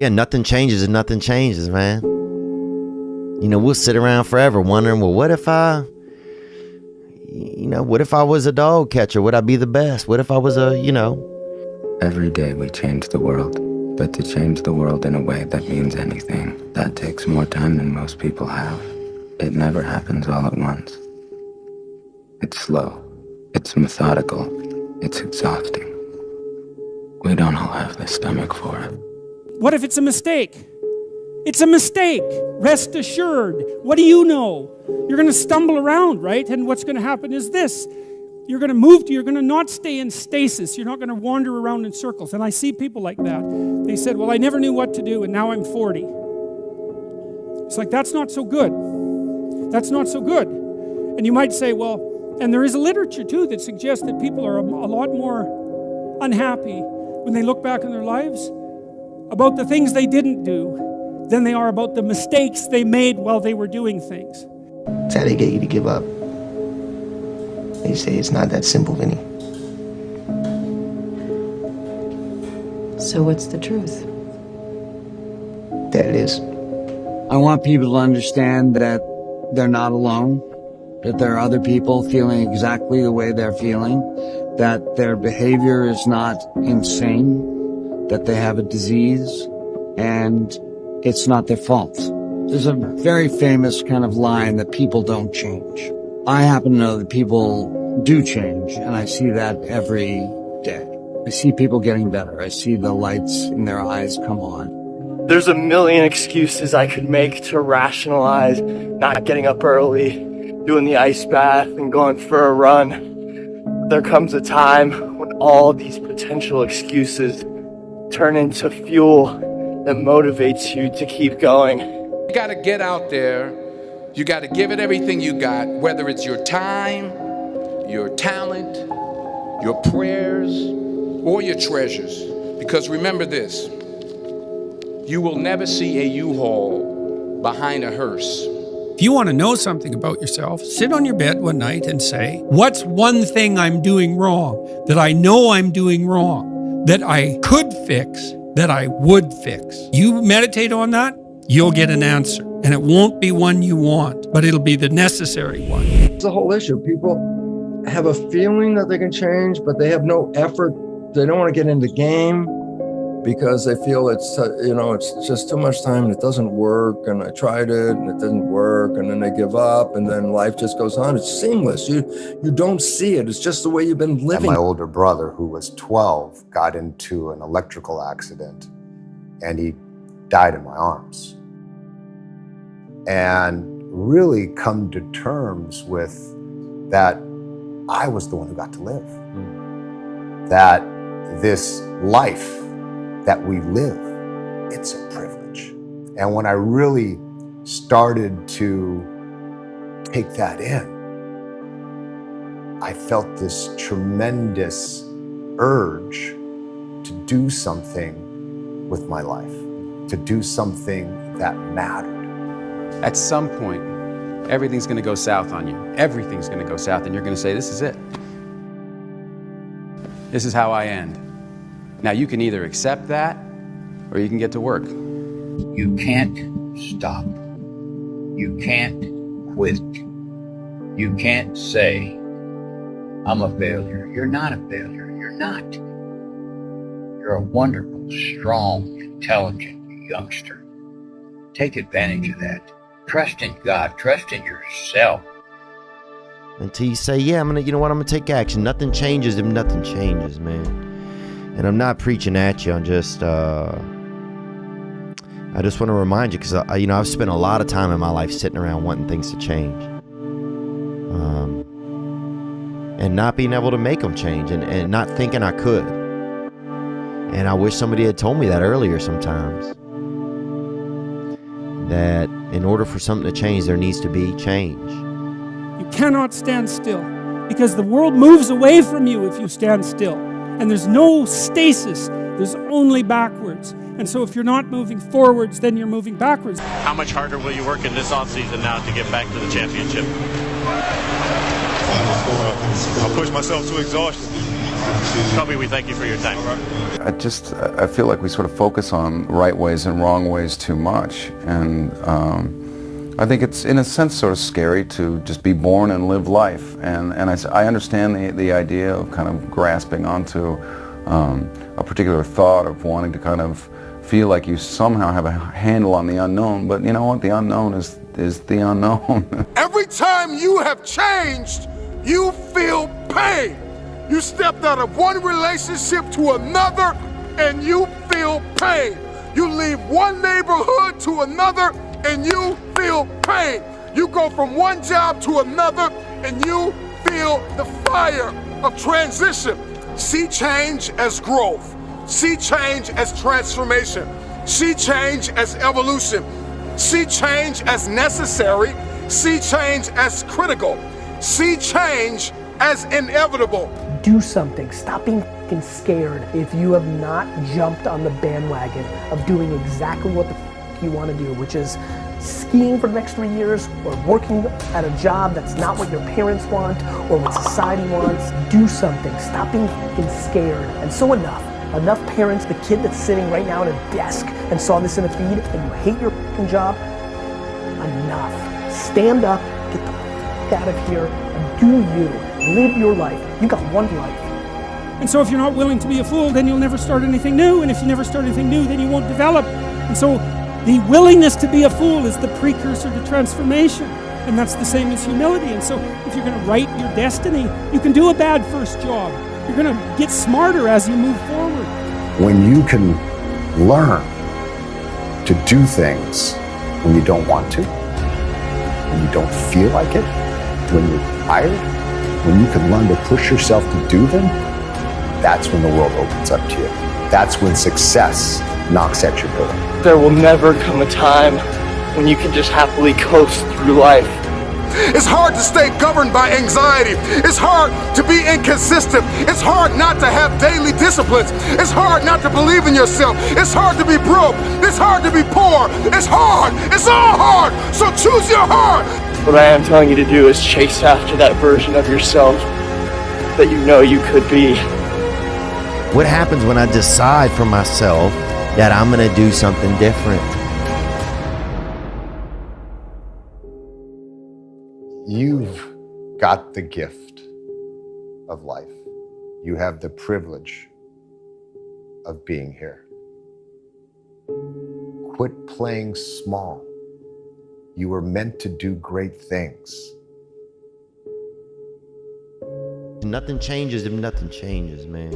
Yeah, nothing changes and nothing changes, man. You know, we'll sit around forever wondering, well, what if I was a dog catcher? Would I be the best? What if I was Every day we change the world, but to change the world in a way that means anything, that takes more time than most people have. It never happens all at once. It's slow, it's methodical, it's exhausting. We don't all have the stomach for it. What if it's a mistake? It's a mistake. Rest assured. What do you know? You're going to stumble around, right? And what's going to happen is this. You're going to not stay in stasis. You're not going to wander around in circles. And I see people like that. They said, well, I never knew what to do, and now I'm 40. It's like, that's not so good. That's not so good. And you might say, well, and there is a literature, too, that suggests that people are a lot more unhappy when they look back in their lives about the things they didn't do than they are about the mistakes they made while they were doing things. That's how they get you to give up. They say it's not that simple, Vinny. So what's the truth? That it is. I want people to understand that they're not alone, that there are other people feeling exactly the way they're feeling, that their behavior is not insane, that they have a disease, and it's not their fault. There's a very famous kind of line that people don't change. I happen to know that people do change, and I see that every day. I see people getting better. I see the lights in their eyes come on. There's a million excuses I could make to rationalize not getting up early, doing the ice bath, and going for a run. There comes a time when all these potential excuses turn into fuel that motivates you to keep going. You got to get out there. You got to give it everything you got, whether it's your time, your talent, your prayers, or your treasures. Because remember this, you will never see a U-Haul behind a hearse. If you want to know something about yourself, sit on your bed one night and say, what's one thing I'm doing wrong, that I know I'm doing wrong, that I could fix, that I would fix? You meditate on that, you'll get an answer. And it won't be one you want, but it'll be the necessary one. It's the whole issue. People have a feeling that they can change, but they have no effort. They don't want to get in the game because they feel it's just too much time and it doesn't work. And I tried it and it didn't work. And then they give up and then life just goes on. It's seamless. You don't see it. It's just the way you've been living. And my older brother, who was 12, got into an electrical accident and he died in my arms. And really come to terms with that I was the one who got to live. That this life that we live, it's a privilege. And when I really started to take that in, I felt this tremendous urge to do something with my life, to do something that mattered. At some point, everything's going to go south on you. Everything's going to go south, and you're going to say, this is it. This is how I end. Now, you can either accept that, or you can get to work. You can't stop. You can't quit. You can't say, I'm a failure. You're not a failure. You're not. You're a wonderful, strong, intelligent youngster. Take advantage of that. Trust in God. Trust in yourself. Until you say, yeah, I'm gonna take action. Nothing changes if nothing changes, man. And I'm not preaching at you. I'm just, I just want to remind you, because I've spent a lot of time in my life sitting around wanting things to change, and not being able to make them change, and not thinking I could. And I wish somebody had told me that earlier sometimes. That in order for something to change, there needs to be change. You cannot stand still, because the world moves away from you if you stand still. And there's no stasis, there's only backwards. And so if you're not moving forwards, then you're moving backwards. How much harder will you work in this offseason now to get back to the championship? I'll push myself to exhaustion. Kobe, we thank you for your time. I feel like we sort of focus on right ways and wrong ways too much, and I think it's in a sense sort of scary to just be born and live life, and I understand the idea of kind of grasping onto a particular thought of wanting to kind of feel like you somehow have a handle on the unknown, but you know what, the unknown is the unknown. Every time you have changed, you feel pain. You stepped out of one relationship to another and you feel pain. You leave one neighborhood to another and you feel pain. You go from one job to another and you feel the fire of transition. See change as growth. See change as transformation. See change as evolution. See change as necessary. See change as critical. See change as inevitable. Do something. Stop being fucking scared if you have not jumped on the bandwagon of doing exactly what the fuck you want to do, which is skiing for the next 3 years or working at a job that's not what your parents want or what society wants. Do something. Stop being fucking scared. And so enough parents, the kid that's sitting right now at a desk and saw this in a feed and you hate your fucking job, enough. Stand up, get the fuck out of here and do you. Live your life. You got one life. And so if you're not willing to be a fool, then you'll never start anything new. And if you never start anything new, then you won't develop. And so the willingness to be a fool is the precursor to transformation. And that's the same as humility. And so if you're going to write your destiny, you can do a bad first job. You're going to get smarter as you move forward. When you can learn to do things when you don't want to, when you don't feel like it, when you're tired, when you can learn to push yourself to do them, that's when the world opens up to you. That's when success knocks at your door. There will never come a time when you can just happily coast through life. It's hard to stay governed by anxiety. It's hard to be inconsistent. It's hard not to have daily disciplines. It's hard not to believe in yourself. It's hard to be broke. It's hard to be poor. It's hard. It's all hard. So choose your heart. What I am telling you to do is chase after that version of yourself that you know you could be. What happens when I decide for myself that I'm going to do something different? You've got the gift of life. You have the privilege of being here. Quit playing small. You were meant to do great things. Nothing changes if nothing changes, man.